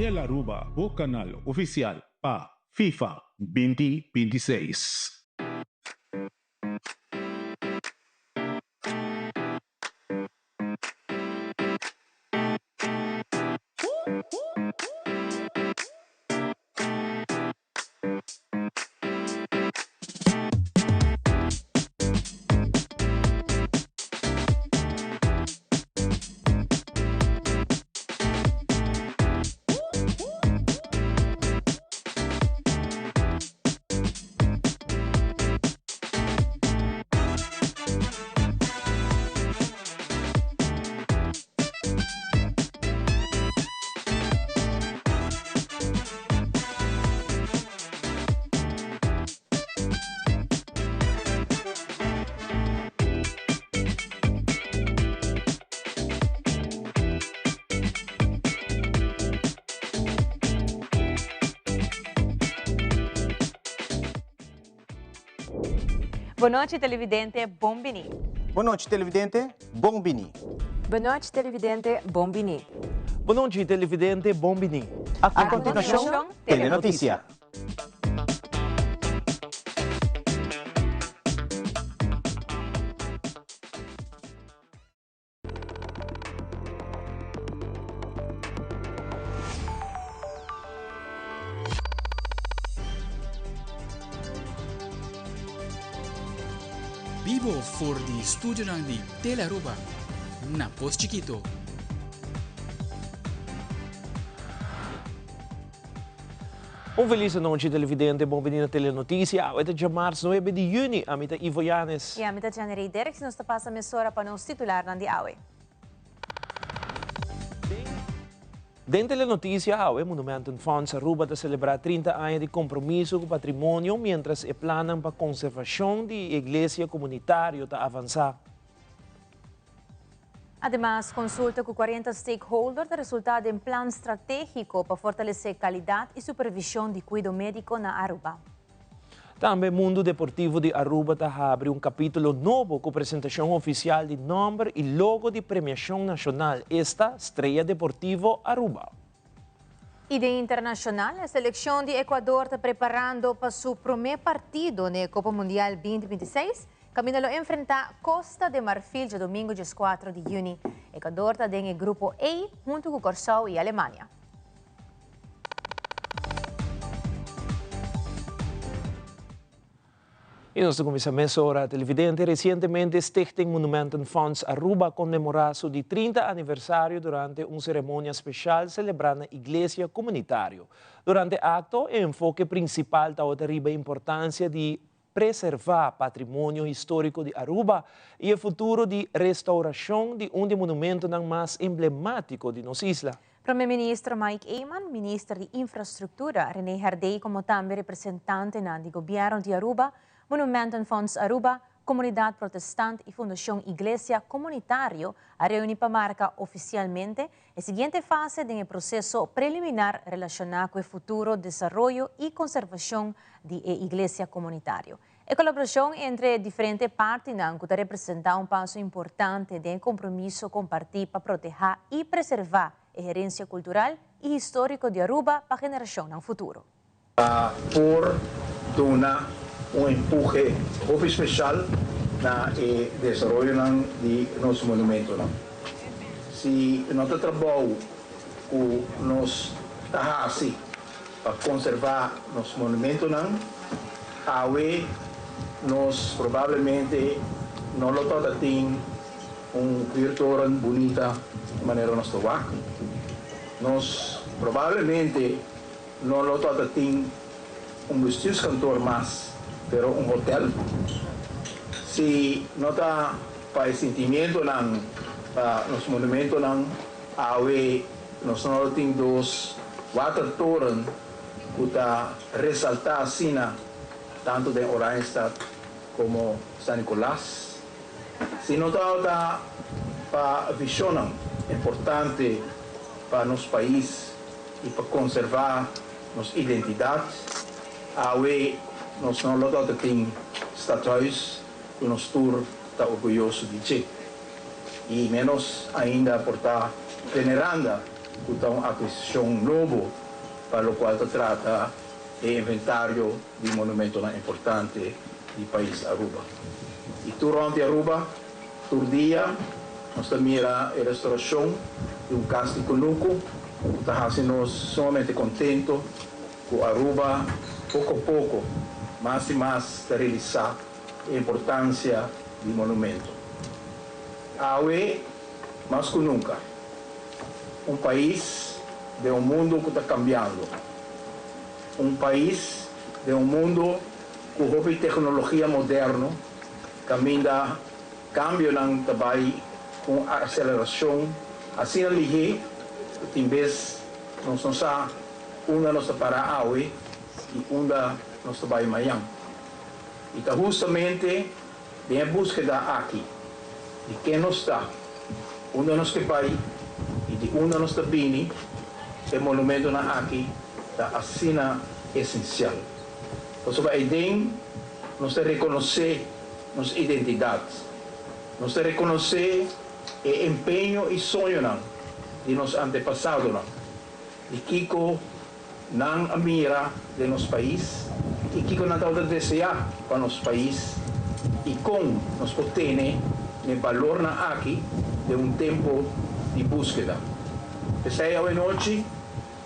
Telaruba, o canal oficial pa FIFA 2026. Boa noite, televidente. Bombini. Boa noite, televidente. Bombini. Boa noite, televidente. Bombini. Boa noite, televidente. Bombini. A continuação, Telenotícia. Vivo voor die studio ng di Telaruba na Post Chiquito. Feliz noite, televidente. Bom-vindo na Telenotícia. Hoje é dia março 9 de junho. A mita Ivo Yanes. E a mita Janeiro Derek, nos passa a emissora para nos titular ng di awe. Dentro da notícia, o Monumento Fonds Aruba está celebrar 30 anos de compromisso com o patrimônio, mientras o plano para a conservação da igreja comunitária está avançando. Además, consulta com 40 stakeholders resultado em plano estratégico para fortalecer qualidade e supervisão de cuidado médico na Aruba. Também o Mundo Deportivo de Aruba está abre capítulo novo com apresentação oficial de nome e logo de premiação nacional. Esta Estrela Deportivo Aruba. E de internacional, a seleção de Equador está preparando para seu primeiro partido na Copa Mundial 2026. Caminho a enfrentar Costa de Marfil de domingo, dia 4 de junho. Equador está em grupo A, junto com Corsau e Alemanha. E nós começamos a hora televidente. Recentemente, a Stichting Monumento Fonds Aruba comemorou seu 30 aniversário durante uma cerimônia especial celebrando a igreja comunitária. Durante o acto, o enfoque principal está a importância de preservar o patrimônio histórico de Aruba e o futuro de restauração de monumento mais emblemático de nossa isla. Primeiro-Ministro Mike Eyman, Ministro de Infraestrutura René Hardey, como também representante do governo de Aruba, Monumento Fonds Aruba, Comunidade Protestante e Fundação Igreja Comunitário a reunir para marcar oficialmente a seguinte fase do processo preliminar relacionado com o futuro desenvolvimento e conservação da Igreja Comunitária. A colaboração entre diferentes partes representa passo importante de compromisso compartido para proteger e preservar a herência cultural e histórica de Aruba para a geração no futuro. Por donar empuje especial na desenvolvimento de nosso monumento. Se nosso trabalho com nos assim para conservar nosso monumento, nós provavelmente não lo tem cobertura bonita de maneira nós tovar. Nós provavelmente não lo tem vestígios cantor mais pero hotel. Si nota para sentimento nos monumentos nós não temos dos water torrent que resaltar assim tanto de Oranjestad como San Nicolás. Si nota para visão importante para nosso país e para conservar nossa identidade, nós não temos estatuas que nós está orgulhoso de ter. E menos ainda por estar venerando uma aquisição novo, para o qual se trata de inventário de monumento importante do país Aruba. E durante Aruba, todo dia, nós mira a restauração de castelo Conuco, que nos somente contento com Aruba, pouco a pouco, mais e mais, realizar a importância do monumento. Hoje, mais que nunca, país de mundo que está cambiando. País de mundo com a tecnologia moderna, caminha cambio ng trabalho com aceleração, assim a ligue, em vez nós não sa uma nossa para hoje e uma nossa trabalho amanhã. E tá justamente em busca aqui de quem nós está, onde nós que vai e de onde nós está vindo, o monumento na aqui da assina essencial. Então, sobre a ideia, nós reconhecer nossa identidade, nós reconhecer o empenho e sonho de nossos antepassados, de Kiko não a mira de nosso país, e Kiko não está desejar para nosso país, e como nós podemos ter o valor na aqui de tempo de búsqueda. Essa é a noite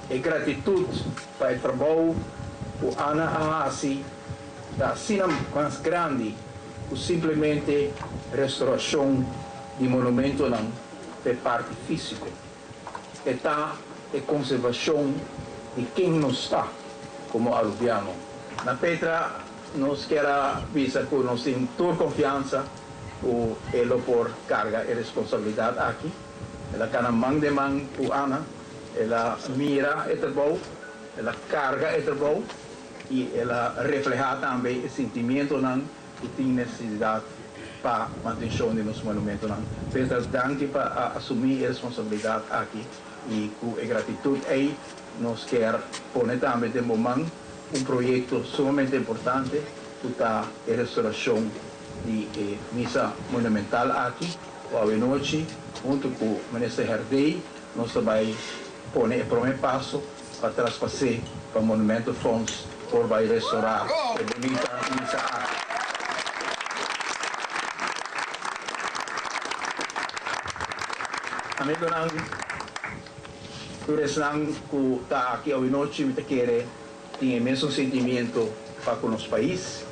e gratitude para o trabalho que Ana Ahasi da assina mais grande que simplesmente restauração de monumento não de parte física. Está a conservação de quem nós está como aluviano. Na Petra, nós queremos visar que nós temos toda confiança o elo por carga e responsabilidade aqui. Ela cana mão de mão com Ana, ela mira o trabalho, ela carga o trabalho e ela refleja também o sentimento que tem necessidade para a manutenção de nosso monumento. Petra, danke para assumir a responsabilidade aqui e com a gratidão aí nós queremos pôr também de momento projeto sumamente importante que a restauração de missa monumental aqui, hoje noite, junto com o ministro Herdei, nós também pôr o primeiro passo para traspassar para o Monumento Funds por vai restaurar a bonita missa aqui. Amigo nang tures nang ku ta aqui hoje noite me querer tem o mesmo sentimento para com o nosso país,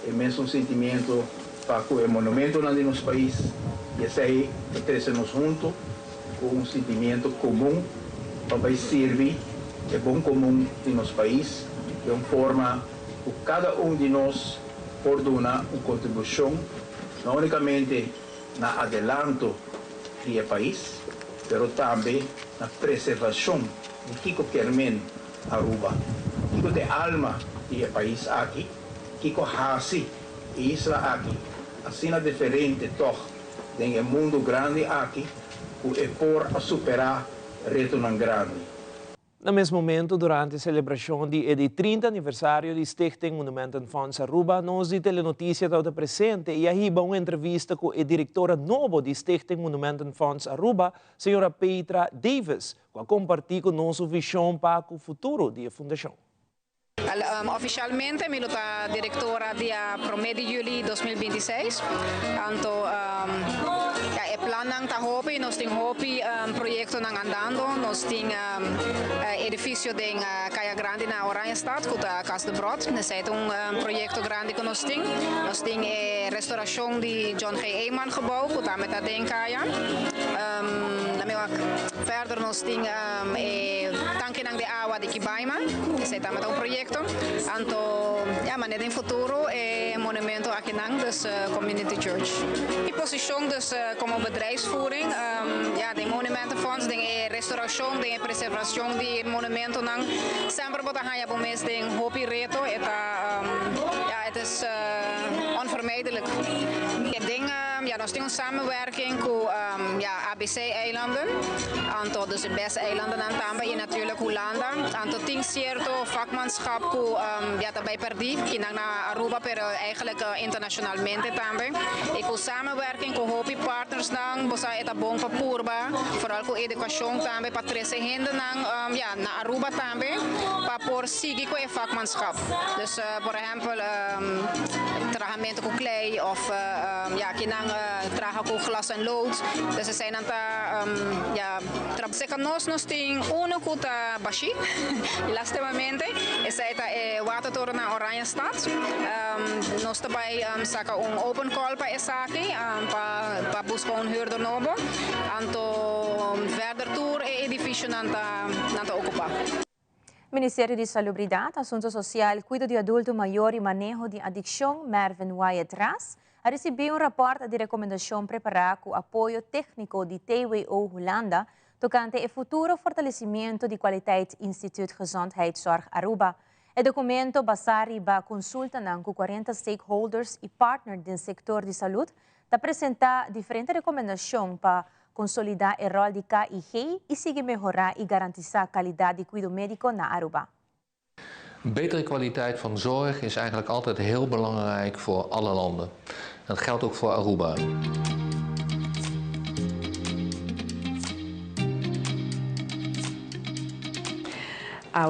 o mesmo sentimento para com o monumento de nosso país, e esse aí crescemos juntos com sentimento comum para servir o bom comum de nosso país, de uma forma que cada de nós pode dar uma contribuição, não unicamente na adelanto do país, mas também na preservação de Kiko Kermen Aruba. Kiko de alma do país aqui, Kiko hasi e isla aqui, assim é diferente toch do mundo grande aqui, que é por a superar reto não grande. No mesmo momento, durante a celebração do 30 aniversário do Stichting Monumenten Fonds Aruba, nós de Telenotícia estava presente e aí uma entrevista com a diretora nova do Stichting Monumenten Fonds Aruba, senhora Petra Davis, que compartilha conosco a visão para o futuro da fundação. Oficialmente, eu sou a diretora dia 1 de julho de 2026. Então, é plano que hopi, nós temos hopi projeto andando, nós temos edifício de Caia Grande na Oranjestad, que é a Casa de Brod. Esse é projeto grande que nós temos. Nós temos a restauração de John G. Eyman gebouw, que também está em Caia. Verder nós temos tanque de água de Kibaima, esse é também projeto. Então, mas no futuro é monumento aqui na Community Church. E posição como bedrijfsvoering, de monumentenfonds, de restauração, de preservação de monumento, sempre botar aí para o mês de hopi reto, het is onvermijdelijk. nós temos samenwerking met ABC-eilanden, dus de beste eilanden aan também, en natuurlijk Hollanda. Aantal ting cierto vakmanschap daarbij perdief, kinang na Aruba, pero eigenlijk internationalmente também. Ik wil samenwerking met hopi partners dan, bosa eta bom papurba, vooral com educação também, para trazer gente na Aruba também, para por seguir com o vakmanschap. Dus por exemplo, tragamento com klei of kinang traga com glas en lood. Dus er zijn nos ting uno kuta bashi, lastimamente, esa eta watertoren na Oranje Stad. Nos daarbij saka open call pa esaki, pa busco huurder nobo, anto verder tour edifício nanta ocupa. Ministério de Salubridade, Assuntos Social, Cuido de Adulto Maior e Manejo de Adicção, Mervin Wyatt Ras, recebeu rapport de recomendação preparado com apoio técnico de TWO Hollanda tocante o futuro fortalecimento de qualidade Instituto Gezondheidszorg Aruba. O documento baseado em consulta com 40 stakeholders e partners do setor de saúde apresenta diferentes recomendações para consolidar o rol de KIG e seguir melhorar e garantir a qualidade de cuidado médico na Aruba. Betere kwaliteit van zorg is eigenlijk altijd heel belangrijk voor alle landen. Dat geldt ook voor Aruba.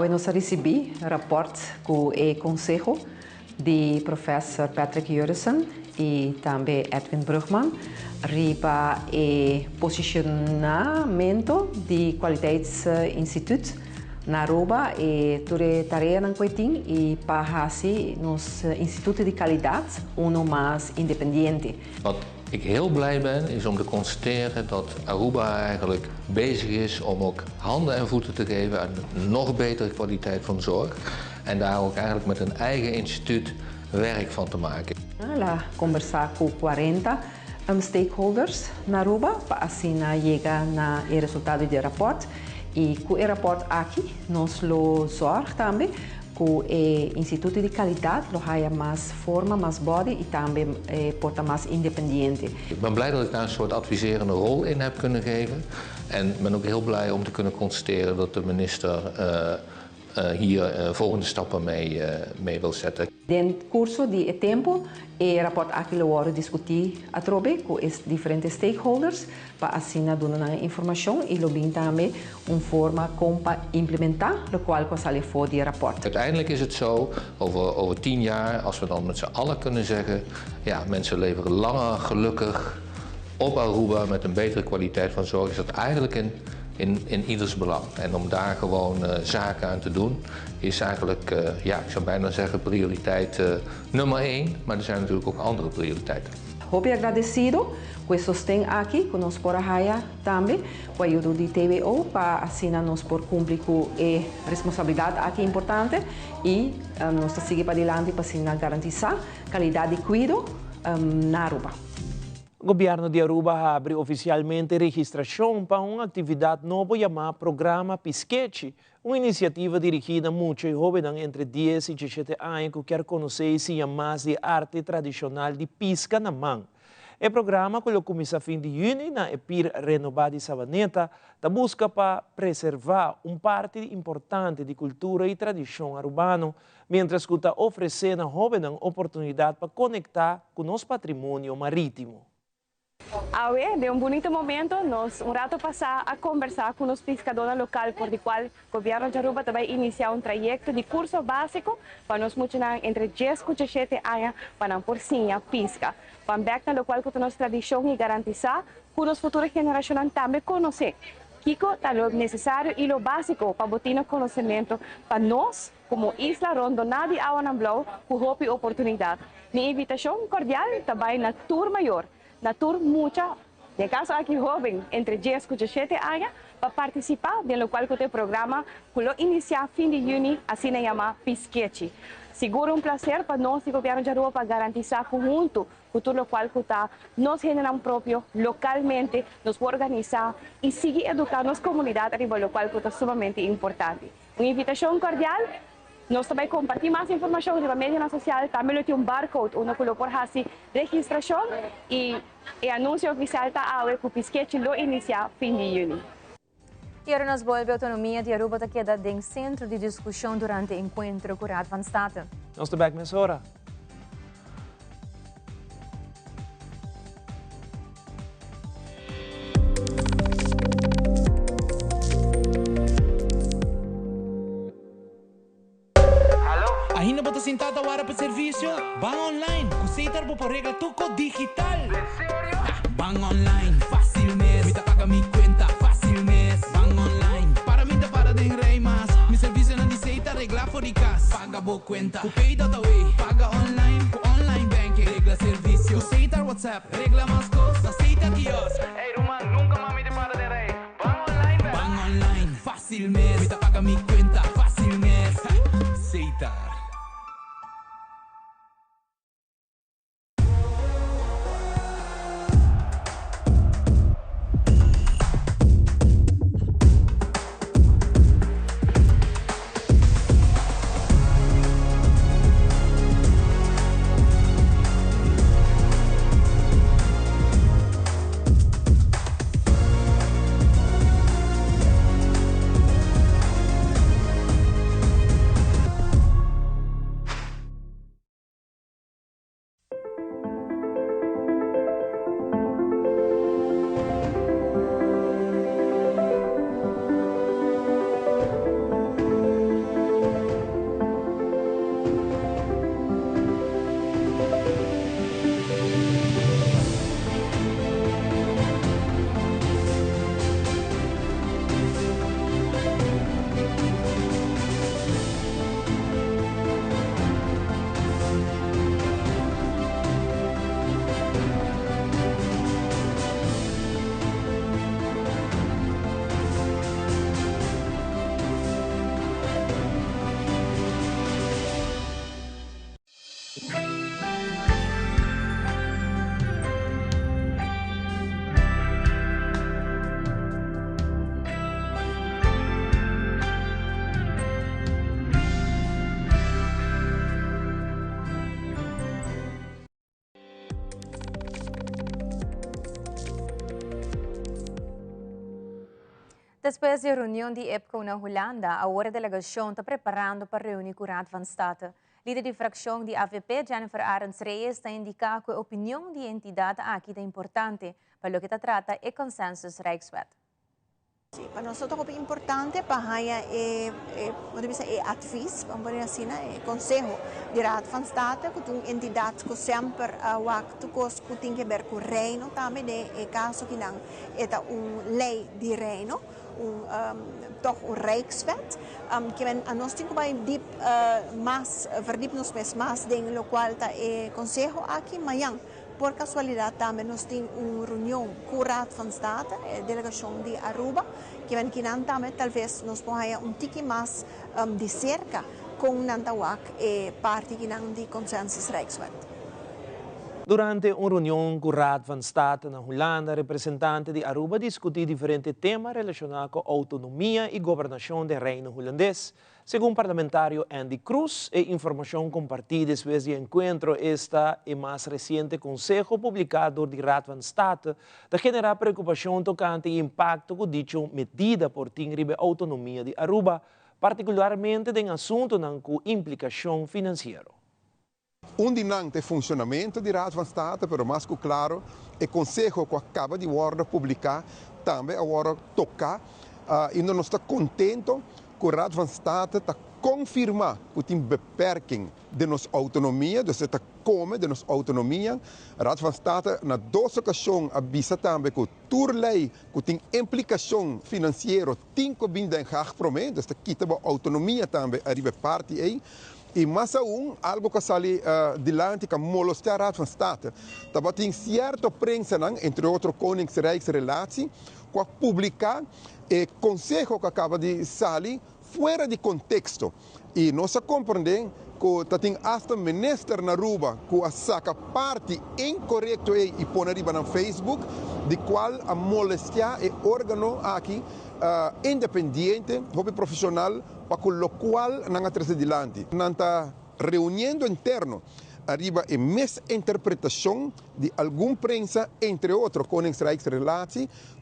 Nós recebi rapport com o Conselho de professor Patrick Jurgensen e também Edwin Brugman riba o posicionamento de qualidadeinstituut na Aruba e toda tarefa não coitim e para assim nos instituto de qualidade mais independente. Wat ik heel blij ben is om te constateren dat Aruba eigenlijk bezig is om ook handen en voeten te geven aan een nog betere kwaliteit van zorg en daar ook eigenlijk met een eigen instituut werk van te maken. La conversar com 40 stakeholders na Aruba para assim chegar na o resultado do rapport e com o rapport aqui nós lo zorg também com o Instituto de Qualidade lo haya mais forma, mais body e também porta mais independente. Ik ben blij dat ik daar een soort adviserende rol in heb kunnen geven en ben ook heel blij om te kunnen constateren dat de minister hier volgende stappen mee wil zetten. Den curso de tempo, o rapport aqui lo vamos discutir atrobe com os diferentes stakeholders para assim dar informação e lo bem também forma como implementar, lo qual sale voor die rapport. Uiteindelijk is het zo, over 10 jaar, als we dan met z'n allen kunnen zeggen, ja, mensen leven langer gelukkig op Aruba met een betere kwaliteit van zorg, is dat eigenlijk in ieders belang. En om daar gewoon zaken aan te doen, is eigenlijk, ik zou bijna zeggen, prioriteit nummer 1. Maar er zijn natuurlijk ook andere prioriteiten. Hope agradecido com o sostém aqui, que nós por raia também, com a ajuda de TWO, para assim nós por cumprir com a responsabilidade aqui importante e nós seguir para adiante para assim garantir qualidade de cuidado na Aruba. O governo de Aruba abre oficialmente registração para uma atividade nova chamada Programa Pisquete, uma iniciativa dirigida a muitos jovens entre 10 e 17 anos que querem conhecer e se chamar de arte tradicional de pisca na mão. O programa, que começa a fim de junho na Epir Renovada de Sabaneta, busca para preservar parte importante de cultura e tradição arubana, mientras que está oferecendo a jovens a oportunidade para conectar com nosso patrimônio marítimo. De bonito momento, nós rato passar a conversar com os pescadores locais, por o qual o governo de Aruba também iniciar projeto de curso básico para nós funcionar entre 10 e 17 anos para porcinha pesca. Para ver no qual que nossa tradição e garantizar que as futuras gerações também conhecer. Kiko está lo necessário e lo básico para botar conhecimento para nós, como Isla Rondonada e Awanamblau, com oportunidade. Minha invitação cordial também na Tour Maior. Na tour mucha, de caso aqui jovem, entre 10 e 17 anos, para participar do qual que o programa que lo inicia fim de junho, assim se chama Pisquete. Seguro prazer para nós, o governo de Aruba, para garantizar conjunto, o tudo qual que está, nós generamos próprio, localmente, nos organizar e seguir educar nossa comunidade, o qual que está sumamente importante. Uma invitação cordial, Nós também compartilhamos mais informação na mídia social, também tem barcode, onde colocamos a registração e o anúncio oficial está que o pisquete lo inicia fim de julho. E agora nos volve a autonomia de Aruba queda em centro de discussão durante o encontro com o Raad van State. Nós estamos nessa hora. Ainda bota sentada hora para serviço? Van online, aceitar por regra tuco digital. Van online, fácil mês. Me paga mi cuenta, fácil mês. Van online, para mim para de rei mas. Mi serviço não aceita regla for de casa. Paga boa conta, o pay data way. Paga online, com online banking. Regla serviço, aceitar WhatsApp. Regla mais coisas, aceita quiosque. Ei, Roman, nunca mais me para de rei. Van online, fácil mês. Me paga mi cuenta, fácil mês. Aceitar. Depois da reunião de EPCO na Holanda, a delegação está preparando para reunir com o Raad van State. Líder de fracção de AVP, Jennifer Arends Reyes, está indicando que a opinião de entidade aqui é importante para o que trata o consensus Rijkswet. Sì, per noi è importante perché è advies, è consiglio di Raad van State, che è un'entità che sempre ha che ver con il Reino, também è caso che è una lei di Reino, toch un Rijkswet, che a noi verdiepnos más dingen lo cual è consiglio aqui, ma por casualidad também nós temos uma reunião com o Raad van State, a delegação de Aruba, que vem aqui também talvez nós possamos tique mais de cerca com Nantawak e parte de consensus Rijkswet. Durante uma reunião com o Raad van State na Holanda, representante de Aruba discutiu diferentes temas relacionados com a autonomia e governação do reino holandês. Segundo o parlamentário Andy Cruz, a informação compartida depois do encontro está em mais recente consejo publicado do Raad van State de generar preocupação tocante ao impacto que dicha medida por tingribe a autonomia de Aruba, particularmente em assunto com implicação financeira. Dinante funcionamento de Raad van State, pero mais claro, o Conselho que acaba de publicar também agora tocar e nós estamos contentos que o Raad van State está confirmar que tem beperking de nossa autonomia, dus está come de nossa autonomia. O Raad van State na duas ocasiões avisa também que toda lei que tem implicação financeira tem que vir em Haag-Promet, dus quita a autonomia também arriba parte aí. E mais algo que sale dilante que molestar a Raad van State. Também tem certa prensa, entre outros Koningsrijksrelatie, que publicar o conselho que acaba de sair fora de contexto. E nós compreendemos que tem hasta ministro na Aruba que saca parte incorreta e põe arriba no Facebook, de qual a molestar é órgão aqui independente, profissional, para lo cual não atrás adiante. Não está reunindo interno arriba a misinterpretação de alguma prensa, entre outros, com a relação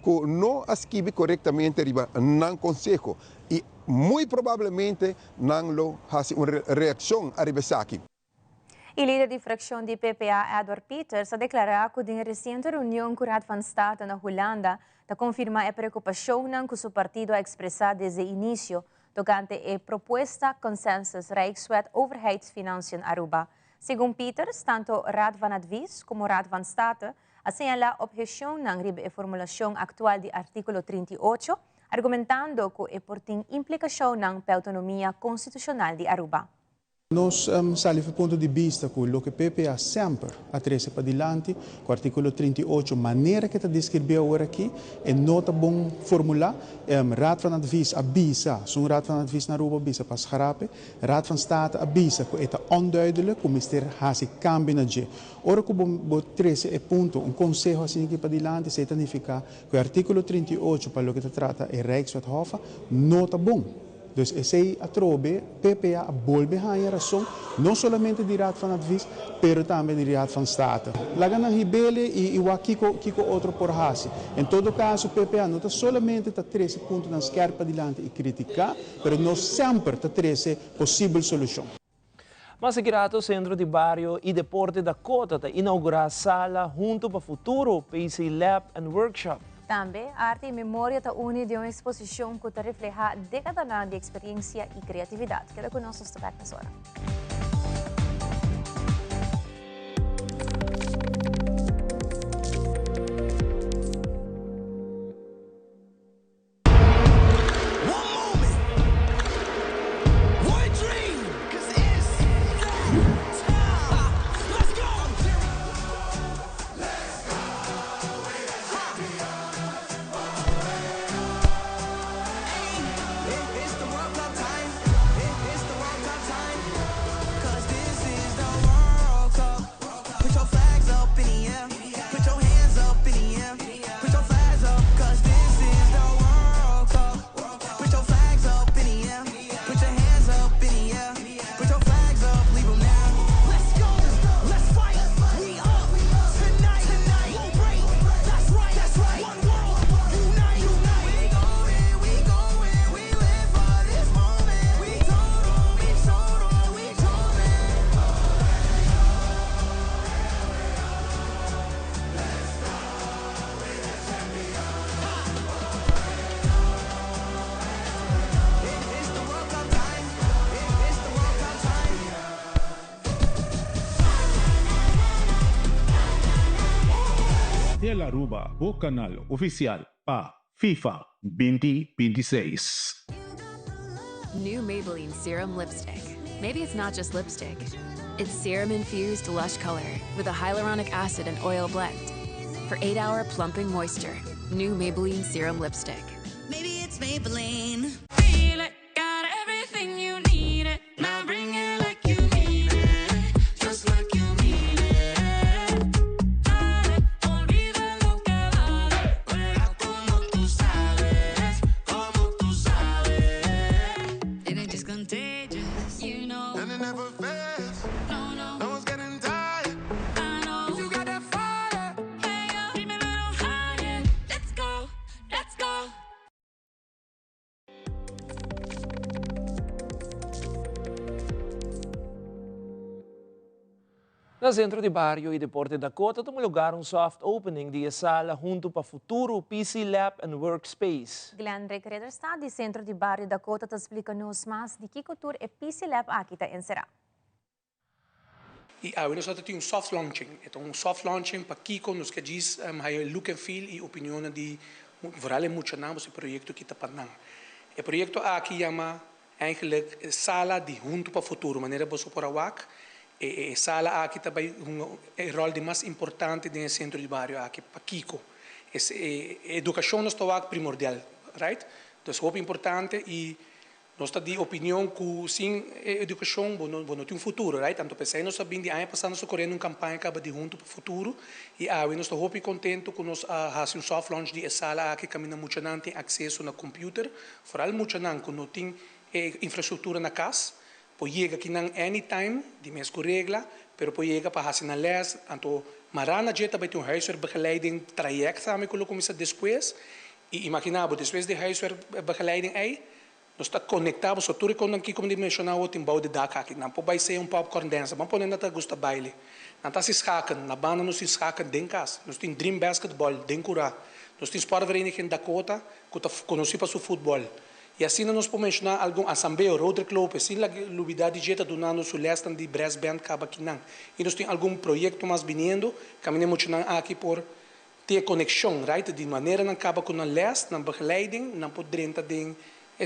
que não escreve corretamente arriba no Conselho e muito provavelmente não lo faz uma reação arriba aqui. O líder de fracção de PPA, Edward Peters, ha declarado que em recente reunião com o Raad van State na Holanda, ta confirma a preocupação que seu partido ha expressado desde o início tocante a proposta consensus Rijkswet overheidsfinanciën Aruba. Segundo Peters, tanto Raad van Advies como Raad van State asseñala objeção na formulação atual do artículo 38, argumentando que por tem implicação na autonomia constitucional de Aruba. Nós salimos do ponto de vista que o que PPA sempre atrasa para diante, com o artigo 38, maneira que está descrevendo agora aqui, é nota bom formular, Raad van Advies avisa, zo'n Raad van Advies naar Aruba avisa para schrapen, Raad van State avisa que é onduidelijk, que o ministério hasi cambio na je. Ora que o 13 é ponto, conselho assim aqui para diante, se significa que o artigo 38, para o que trata é Rijkswet Hofa, nota bom. Dus esse atrobe, PPA volve a razão, não somente de Raad van Advies, pero também de Raad van State. Laga na Ribele e o Kiko outro por hasi. Em todo caso, PPA não está somente a 13 pontos na esquerda diante e criticar, pero nós sempre está 13 possível solução. Mas o Centro de Barrio e Deporte da Cota está inaugurar sala junto para o futuro PC Lab and Workshop. Também, a arte e memória está unida de uma exposição que refleja décadas de experiência e criatividade. Queda conosco esta hora. Tel Aruba, o canal oficial para FIFA 2026. New Maybelline Serum Lipstick. Maybe it's not just lipstick. It's serum-infused lush color with a hyaluronic acid and oil blend. For 8-hour plumping moisture. New Maybelline Serum Lipstick. Maybe it's Maybelline. Feel it, got everything you need it. Now bring it like you need it. Just like you need it. Dale, olvida lo que vale. Juega como tú sabes. Como tú sabes. It ain't just contagious, you know. And it never fails. No, no. No one's getting tired. I know. You got that fire. Hey, yo. Keep me a little higher. Let's go. Let's go. No Centro de Barrio e Deporte da Cota, temos lugar soft opening de sala junto para futuro PC Lab and Workspace. Glenn Recreder está do Centro de Barrio da Cota explica-nos mais de que cultura é PC Lab aqui está encerrado. E nós temos soft launching. Então, soft launching para Kiko nos que diz look and feel e opinião de vooral muito naam esse projeto que está para o projeto aqui chama eigenlijk sala de junto para futuro, maneira você por awak. E sala aqui também o rol de mais importante do centro de bairro aqui para Kiko. Educação nos está primordial, right? Então é importante e nós está de opinião que sem educação não tem futuro, right? Tanto pensei nós sabemos de ano passado nós correndo uma campanha que de junto para o futuro e nós está muito contente que nós fazemos soft launch de sala aqui caminha muito não tem acesso na computer, foral muito não que não tem infraestrutura na casa, pode chegar aqui na anytime, de mês com regla, pero pode chegar para fazer na les, então marana jeta vai ter huiswerkbegeleiding traject samen colocamos depois e imaginava depois de huiswerkbegeleiding aí nós está conectado só tudo quando aqui como dimensional o timbal de daka aqui não pode ser popcorn dance mas pode não tá gosta baile não tá se schaken na banda nós se schaken den cas nós tem dream basketball den cura nós tem sportvereniging in Dakota que tá conhecido para o futebol e assim nós podemos mencionar algum assembleia Rotary Club assim a novidade jeta do nano suleste de brass band caba aqui não e nós tem algum projeto mais vindo caminhamos aqui por ter conexão right de maneira não acaba com a leste na begeleiding não pode dentro de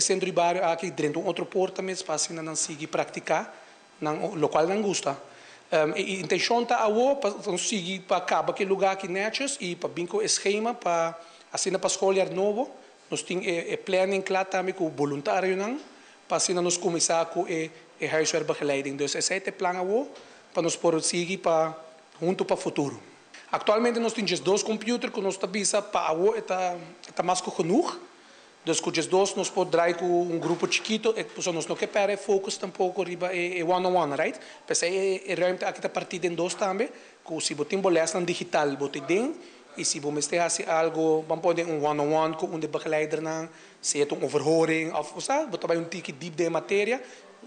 centro de bairro aqui dentro outro porta mesmo para assim não seguir praticar no local não gosta e intenção tá para seguir para acaba que lugar aqui netjes e para binco esquema para assim para escolher novo nós temos planning claro também com voluntário não para assim nós começar com huiswerkbegeleiding dus esse é o plano para nós poder seguir para junto para o futuro atualmente nós temos 2 computers que nós visa para o está mais que genoeg dus com os 2 nós podemos draaien com grupo chiquito e nós não quer focus tampouco riba one-on-one right mas ruimte aqui a partir de 2 também que se você tem digital você tem e se você tem algo vamos poder one-on-one com begeleider na se é overhoring of você vai tikje diep de matéria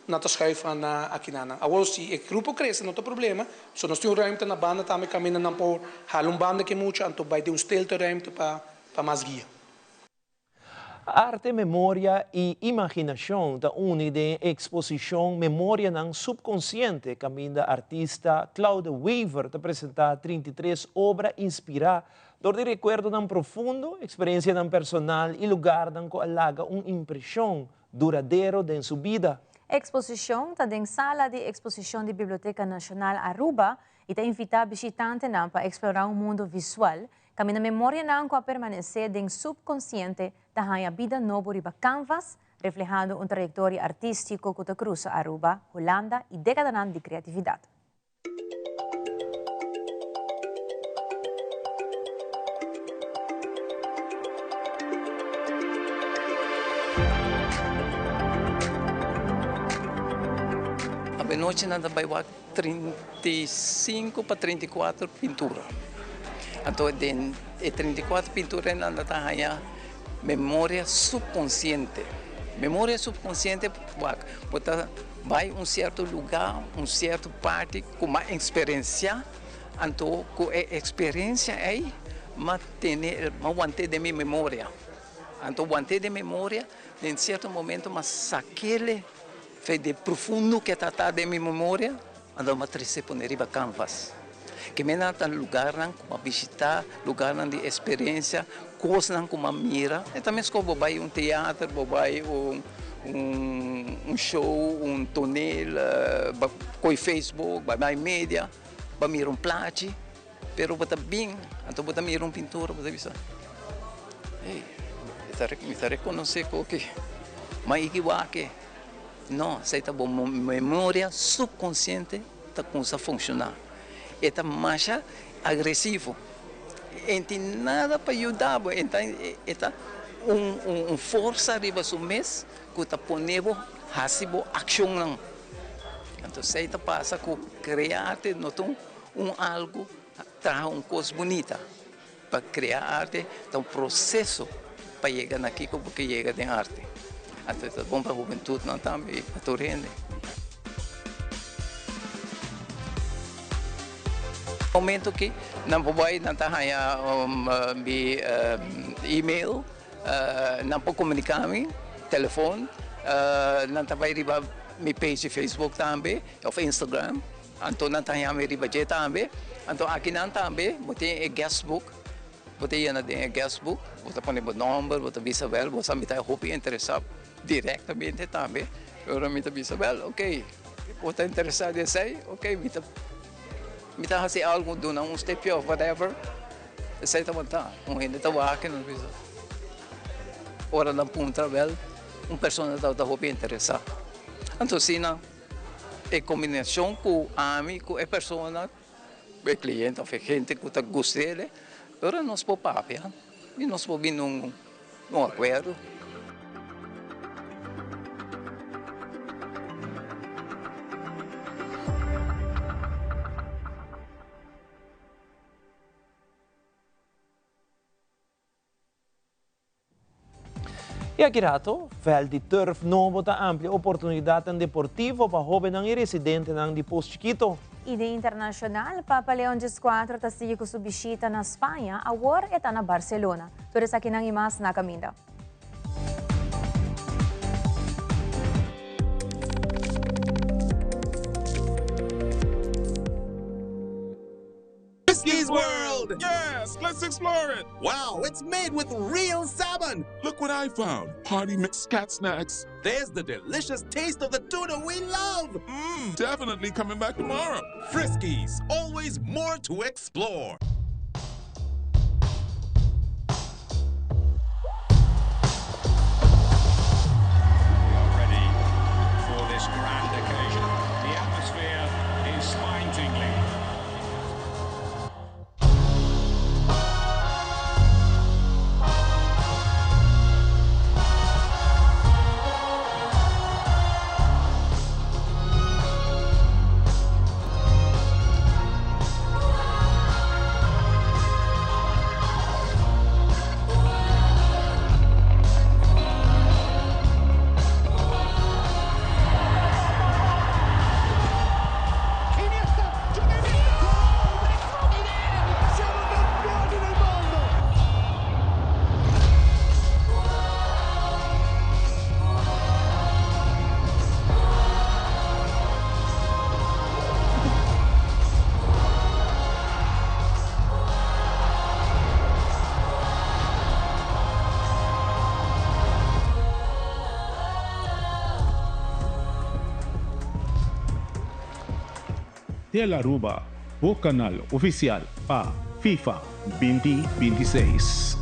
na te schuiven na aqui na agora se o grupo cresce não tem problema só nós temos ruimte na banda também caminhando por halum banda que muito então vai ter stilte ruimte para mais guia Arte, memória e imaginação da unida em exposição Memória ng Subconsciente, caminho da artista Claudia Weaver te apresentar 33 obras inspiradas door de recuerdo ng profundo, experiência ng personal e lugar ng coalaga impressão duradeira de sua vida. Exposição está em sala de exposição da Biblioteca Nacional Aruba e está invita visitante para explorar um mundo visual. Caminho memória não a permanecer em subconsciente da a vida nova riba canvas, reflejando uma trajetória artística que cruza Aruba, Holanda e décadas de criatividade. A noite nada vai 35 para 34 pintura. Então, de 34 pinturas nada tá aí memória subconsciente. Memória subconsciente bota vai certo lugar, certo parte com uma experiência. Então, com a experiência aí, manter de minha memória. Então, manter de memória, em certo momento, mas aquele de profundo que está de minha memória, então, matriz por riba canvas. Que me nata lugar nang kuma visitar, lugar nang de experiência, coisas nang kuma mira. E também se vai teatro, vai show, tonel, coi Facebook, vai mídia, vai mira plate, pero bota bem, então bota mira pintura, bota bisa. Ei, me tá reconhecer que mas equivoque. Não, se tá bom memória subconsciente tá começa a funcionar. É mais agressivo. Não tem nada para ajudar, então é força arriba do mês que está ponendo hasibo ação. Então se passa com criar arte, não algo traz coisa bonita. Para criar arte, é processo para chegar aqui como que chega de arte. Então é bom para a juventude, não também para a torrente. Momento que não vai não tá e-mail, não pode comunicar me, telefone, não tá vai riba me page Facebook também, ou Instagram, então não tá me riba je também, então aqui não também, botei guestbook, botei na de guestbook, botei põe o número, botei Isabel, você me tá hobby interessado diretamente também, eu me tá Isabel, ok, você interessado em sei, ok, me tá fazer algo do não step off whatever sei também tá hindi tawakin não bisa ora lang pun travel persona da hobby interessado então sina é combinação com amigo e persona e cliente ou gente que tá gostele ora nós po papia e nós po bin num acordo E aqui rato, vel de turf novo ta amplia oportunidade deportivo para jovens e residentes de Posto Chiquito. E de internacional, Papa Leon XIV ta sigue com sua visita na Espanha, agora está na Barcelona. Tudo isso aqui nang imas na caminda. Frisky's World! Yes, let's explore it! Wow, it's made with real salmon! Look what I found! Party mixed cat snacks. There's the delicious taste of the tuna we love! Mmm, definitely coming back tomorrow. Frisky's, always more to explore. Ready for this grand occasion. The atmosphere is spine-tingling. Tel Aruba, o canal oficial para FIFA 2026.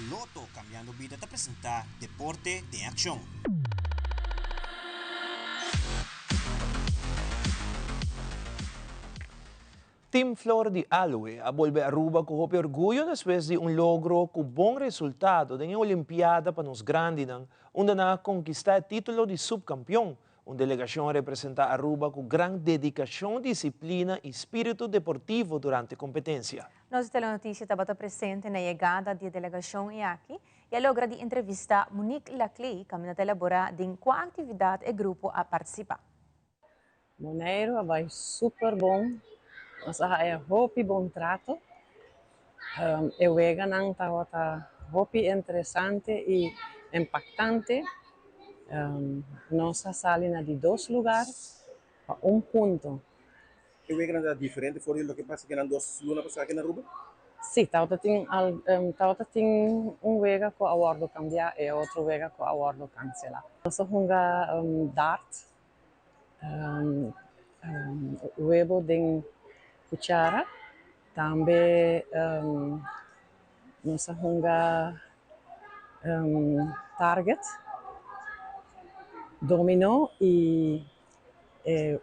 Loto Cambiando Vida te presenta Deporte de Acción. Team Flor de Aloe vuelve a Aruba con orgullo después de un logro con buen resultado en la Olimpiada para los grandes, donde na conquistar el título de subcampeón. Una delegación representa a Aruba con gran dedicación, disciplina y espíritu deportivo durante la competencia. Nossa telenotícia estava presente na chegada da delegação aqui e logra de entrevistar Monique Laclay, que vai elaborar de qual atividade e grupo a participar. Monteiro vai super bom. Nós hopi bom trato. Eu vega não tá hopi interessante e impactante. Nossa salina de 2 lugares para 1 ponto. Eu vejo que é diferente for do que passa aqui na dos luna passar aqui na Aruba? Sim, tauta tem vega com a wardo cambiar e outro vega com a wardo cancelar. Nós hunga dart, huevo de cuchara, também nós hunga target, dominó e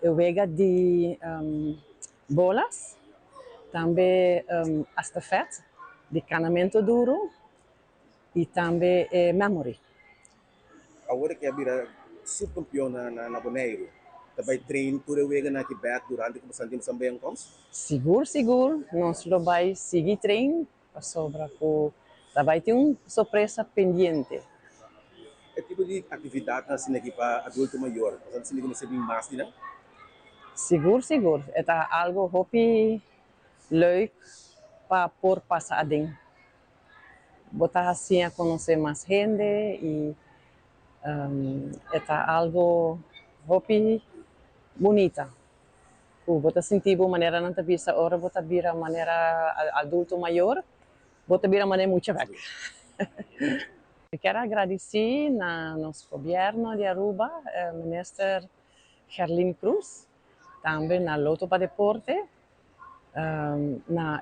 eu vega de bolas, também estafette, de canamento duro e também memory. Agora que a subcampeão na Bonaire, também treino por eu vega na Quebec durante que você tem também comes? Seguro, nós vai seguir treino para sobra com também tem surpresa pendente. É tipo de atividade assim aqui para adulto maior, você se liga no serviço mais, né? Seguro. É algo hopi leuk para por passar dentro. Botar assim a conhecer mais gente e é algo hopi bonita. Botar sentir de maneira não te visa ora botar vira maneira adulto maior, botar vira maneira muito velha. Eu quero agradecer ao nosso governo de Aruba, ministro Gerlin Cruz, também na Loto para Deporte, na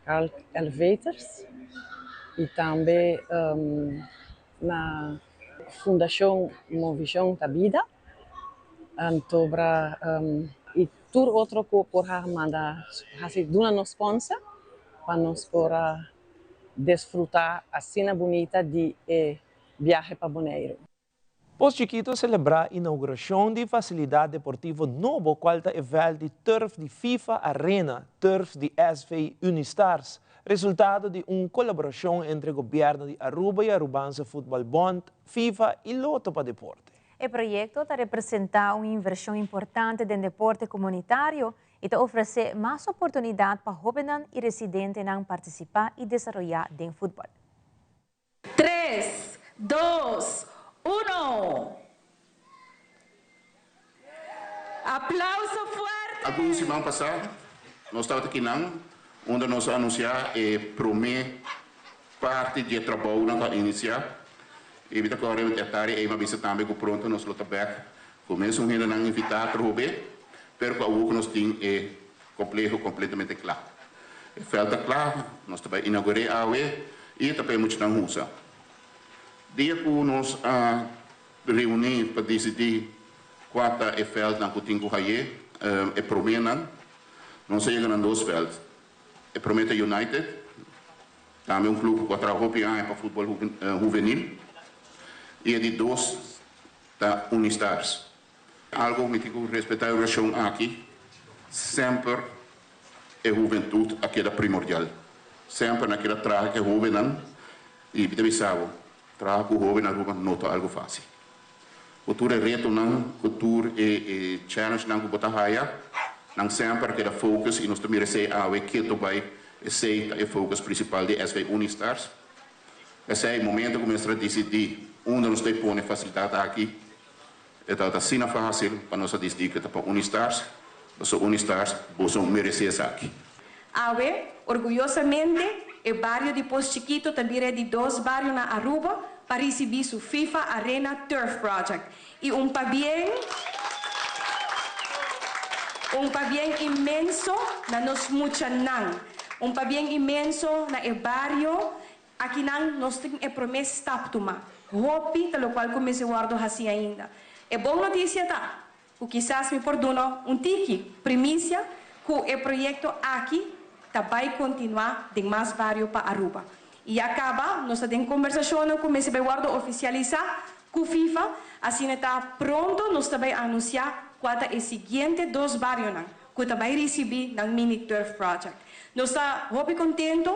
Carl Elevators e também na Fundação Movision da Vida. Antobra e tur outro que por manda assim duna nos sponsor para nós para desfrutar a cena bonita de viagem para Bonaire. Pos Chiquito celebrar a inauguração de facilidade deportiva novo qual é vel de turf de FIFA Arena, turf de SV Unistars, resultado de uma colaboração entre o governo de Aruba e Arubanza Football Bond, FIFA e Loto para Deporte. O projeto está representa uma inversão importante no deporte comunitário e está oferecer mais oportunidade para jovens e residentes em participar e desenvolver em futebol. 3, 2, 1. Aplauso fuerte. Alguns semana passada, nós estávamos aqui onde nós anunciamos a primeira parte de trabalho na iniciar. E kita agora é uma vez também que pronto nós lutamos back. Começo ainda não invitar para o pero para o que nós temos é completamente claro. Falta claro, nós também inaugurei a UE e também muito não usa. Dia que nós reunimos para decidir qual é o feld na que temos aí, é promena, nós chegamos a dois felds. É Prometa United, também clube que trabalha para futebol juvenil. E de dois da Unistars. Algo que tem que respeitar a relação aqui, sempre a juventude aqui é primordial. Sempre naquela traga que é jovem, e você sabe, traga com o jovem na rua não é algo fácil. Cultura é reto, cultura é challenge, não botar raia, não sempre aquela focus, e nós também recebemos a que também é focus principal de SV Unistars. Esse é o momento que começa a decidir onde nós temos que facilitar aqui. Então, está sendo fácil para nós decidir que para Unistars, para Unistars, você merece isso aqui. Awe, orgulhosamente, o bairro de Pos Chiquito também é de 2 bairros na Aruba para receber o FIFA Arena Turf Project. E pavien imenso na nos Muchanang. Pavien imenso na o bairro. Aqui nós temos a promessa taptuma. Hopi, pelo qual comecei a guardar assim ainda. É boa notícia, tá? O que quizás me perdoa tiki, primícia, que o projeto aqui vai continuar de mais vários para Aruba. E acaba, nós temos conversação, comecei a guardar oficializar com o FIFA, assim está pronto, nós também anunciar qual é o seguinte 2 bairros que também receber na Mini Turf Project. Nós estamos muito contentes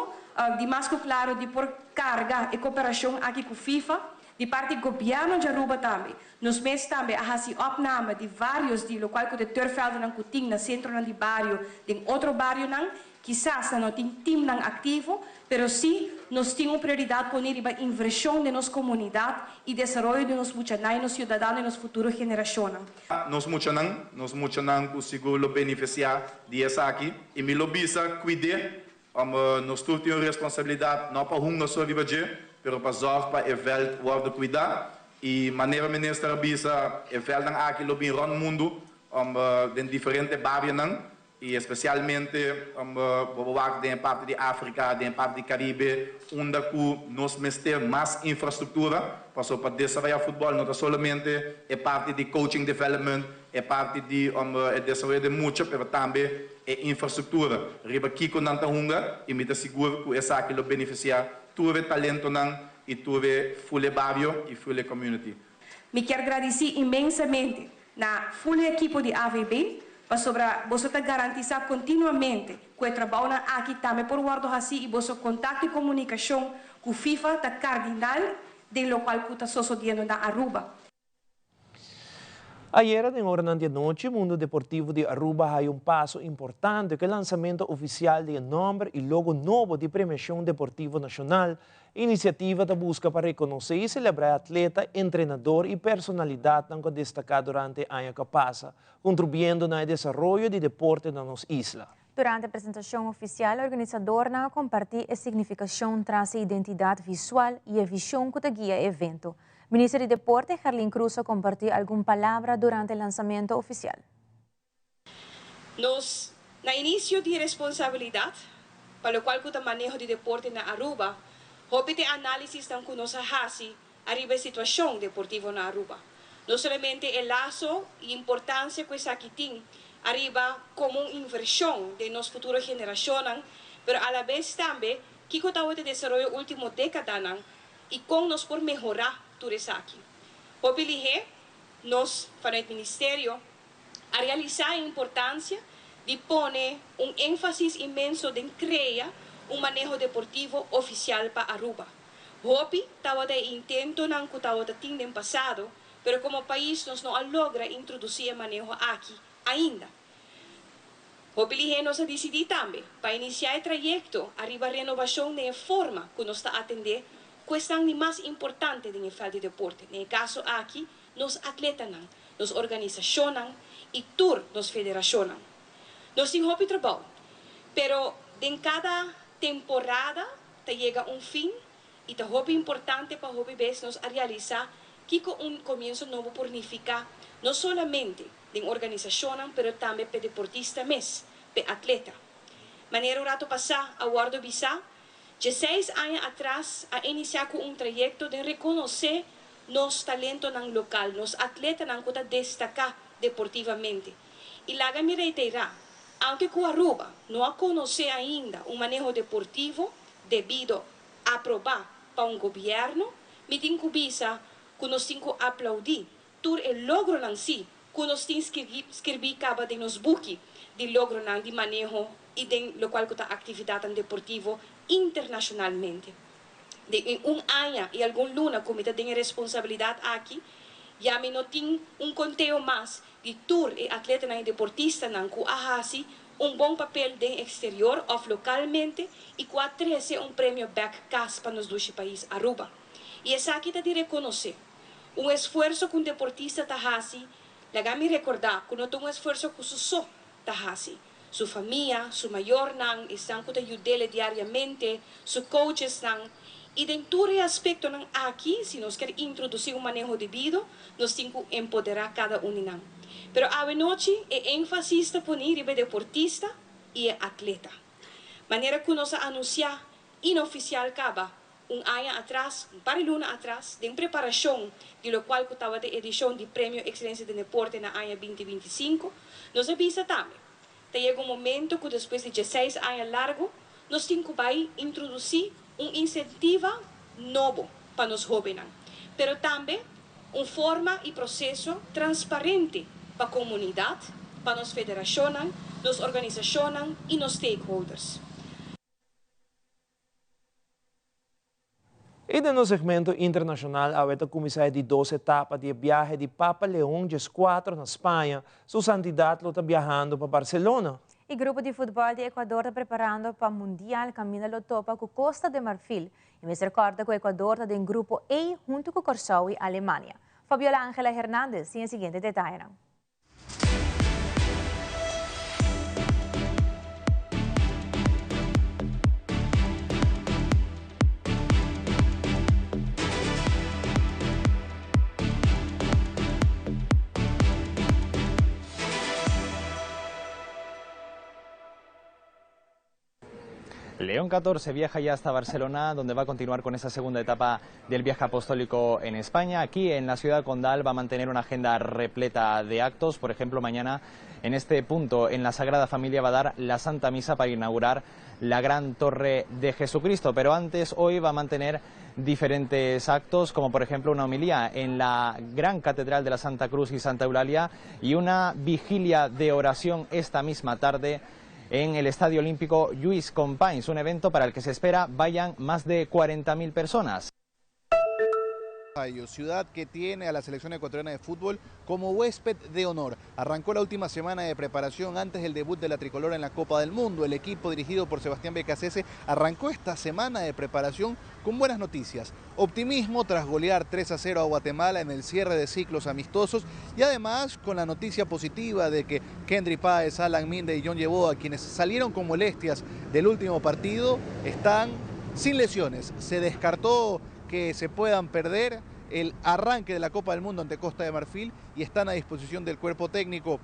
de mais claro de por carga e cooperação aqui com o FIFA, de parte do governo de Aruba também. Nós mesmos também a opname de vários de local que o turfvelden não tem no centro de bairro, de outro bairro não, quizás não tem time não ativo, mas sim nós temos prioridade poner a inversão de nossa comunidade e desenvolvimento de nosso muçanai, nos cidadãos e nos futuras gerações. Nós muçanai conseguimos beneficiar dessa aqui e me lobisa cuidar. Nós todos temos responsabilidade não para nós só viver, mas para zorgar para o veld worden cuidar e maneira ministra bisa o veld não aqui lobby rond mundo em diferentes bairros e especialmente em parte de África, em parte de Caribe, onde nós temos mais infraestrutura para desenvolver futebol, não somente é parte de coaching development, é parte de desenvolver de muito, mas também é infraestrutura. Riba Kiko não está e me seguro que essa aqui beneficiar todo talento e todo full barrio e full community. Me quero agradecer imensamente na full equipe de AVB para você garantizar continuamente que o trabalho aqui também por guardar assim e você contato e comunicação com o FIFA da cardinal do local que está sucedendo na Aruba. Ayer, en hora de noche, el mundo deportivo de Aruba hay un paso importante que el lanzamiento oficial del nombre y logo nuevo de Premiación Deportivo Nacional, iniciativa que busca para reconocer y celebrar atleta, entrenador y personalidad que destacado durante el año que pasa, contribuyendo al desarrollo del deporte en nuestra isla. Durante a apresentação oficial, o organizador compartiu a significação traz a identidade visual e a visão que guia o evento. O ministro de Deporte, Carlin Cruz, compartiu alguma palavra durante o lançamento oficial. Nós Na inicio de responsabilidad, para lo cual kuta manejo de deporte na Aruba, hopi te análisis tan kunosa hasi arriba situación deportivo na Aruba. No solamente el lazo y importancia que saquitín arriba como una inversión de nos futuras generaciones, pero a la vez también que kutawa de desarrollo último década y con nos por mejorar turesaki. Hopi lige nos para el ministerio a realizar la importancia de poner un énfasis inmenso de crear un manejo deportivo oficial para Aruba. Hopi estaba de intento nan kutawa de tienen pasado, pero como país nos no logra introducir el manejo aquí ainda. Hopi lige nos decidí también para iniciar el trayecto arriba renovación de forma que nos está atender cuestión ni más importante en el feld de deporte. En el caso aquí, nos atletas, nos organizaciones y tour nos federaciones. Nos sin hobby trabajo, pero en cada temporada te llega un fin y te hobby importante para hobby ves nos a realizar que con un comienzo nuevo pornifica no solamente de organización, pero también para deportista mes, para atleta. Manera un rato pasar a Guardo Bisa, 16 años atrás a iniciar con un trayecto de reconocer nos talentos local, nos atletas que destacar deportivamente. Y la me reitera, aunque Aruba no ha conocido ainda un manejo deportivo debido a aprobar para un gobierno, me tengo visa que nos tengo aplaudir por el logro en sí, que nos tengo escribir caba de nos buki de logro de manejo y de lo cual está actividad deportivo internacionalmente. De un año y algún luna como tiene responsabilidad aquí, ya me no tengo un conteo más de tour y atleta y deportista que hace un buen papel de exterior o localmente y que trece un premio back cas para nos dos país Aruba. Y es aquí de reconocer un esfuerzo que un deportista hace, la gami recordar que no tengo un esfuerzo que su hace. Su familia, su mayor están que ayudarle diariamente, sus coaches y dentro del aspecto aquí, si nos quiere introducir un manejo debido, nos tenemos que empoderar cada uno. Pero a noche el énfasis de poner el deportista y el atleta. Manera que nos anuncia inoficial caba un año atrás, un par de lunas atrás, de preparación de lo cual estaba de edición de Premio Excelencia de Deporte en el año 2025, nos avisa también. Te llega un momento que después de 16 años largo, nos tenemos que introducir un incentivo nuevo para los jóvenes, pero también una forma y proceso transparente para la comunidad, para las federaciones, las organizaciones y los stakeholders. E no segmento internacional, a weta comissária de 12 etapas de viagem de Papa Leão XIV na Espanha, sua santidade está viajando para Barcelona. O grupo de futebol de Equador está preparando para o Mundial Camina Lotopa com Costa de Marfil. E me recorda que o Equador está em grupo E junto com Corsau e Alemanha. Fabiola Ángela Hernández tem o seguinte detalhe. León XIV viaja ya hasta Barcelona, donde va a continuar con esa segunda etapa del viaje apostólico en España. Aquí en la ciudad condal va a mantener una agenda repleta de actos. Por ejemplo, mañana en este punto, en la Sagrada Familia, va a dar la Santa Misa para inaugurar la Gran Torre de Jesucristo. Pero antes, hoy va a mantener diferentes actos, como por ejemplo una homilía en la Gran Catedral de la Santa Cruz y Santa Eulalia y una vigilia de oración esta misma tarde en el Estadio Olímpico Lluís Companys, un evento para el que se espera vayan más de 40.000 personas. Ciudad que tiene a la selección ecuatoriana de fútbol como huésped de honor. Arrancó la última semana de preparación antes del debut de la tricolor en la Copa del Mundo. El equipo dirigido por Sebastián Becasese arrancó esta semana de preparación con buenas noticias. Optimismo tras golear 3-0 a Guatemala en el cierre de ciclos amistosos y además con la noticia positiva de que Kendry Páez, Alan Minde y John Yeboah, quienes salieron con molestias del último partido, están sin lesiones. Se descartó que se puedan perder el arranque de la Copa del Mundo ante Costa de Marfil y están a disposición del cuerpo técnico.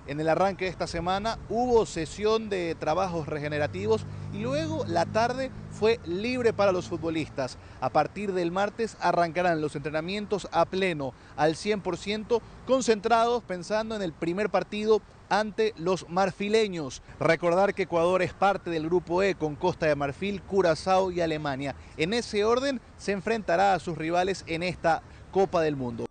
En el arranque de esta semana hubo sesión de trabajos regenerativos y luego la tarde fue libre para los futbolistas. A partir del martes arrancarán los entrenamientos a pleno, al 100%, concentrados pensando en el primer partido ante los marfileños. Recordar que Ecuador es parte del Grupo E con Costa de Marfil, Curazao y Alemania. En ese orden se enfrentará a sus rivales en esta Copa del Mundo.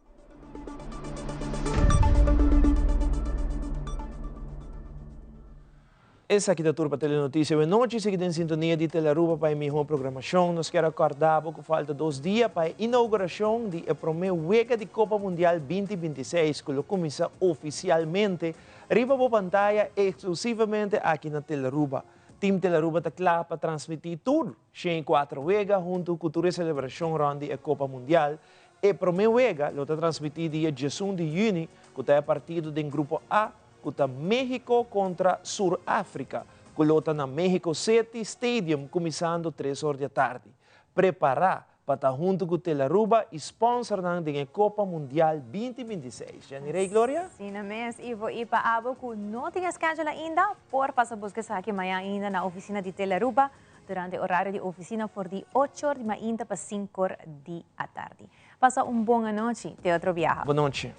Essa aqui da Turpa Telenotícia. Boa noite, seguida em sintonia de Telearuba para a minha programação. Nós queremos acordar que falta 2 dias para a inauguração da primeira Wega de Copa Mundial 2026, que começa oficialmente. Riba para pantalla exclusivamente aqui na Telearuba. Team Telearuba está claro para transmitir tudo. 4 Wega junto com toda a celebração da Copa Mundial. A primeira Wega está transmitida dia 18 de junho, que está partido do Grupo A, que está México contra Suráfrica, que está na México City Stadium, começando 3 horas da tarde. Preparar para estar junto com o Telearuba e sponsor da Copa Mundial 2026. Já nirei, Gloria? Sim, mesmo. Ivo e paabo que não tem schedule ainda, por passa busca sa aqui amanhã ainda na oficina de Telearuba, durante o horário de oficina, for de 8 horas de manhã para 5 horas da tarde. Passa uma boa noite, Teatro Viaja. Boa noite.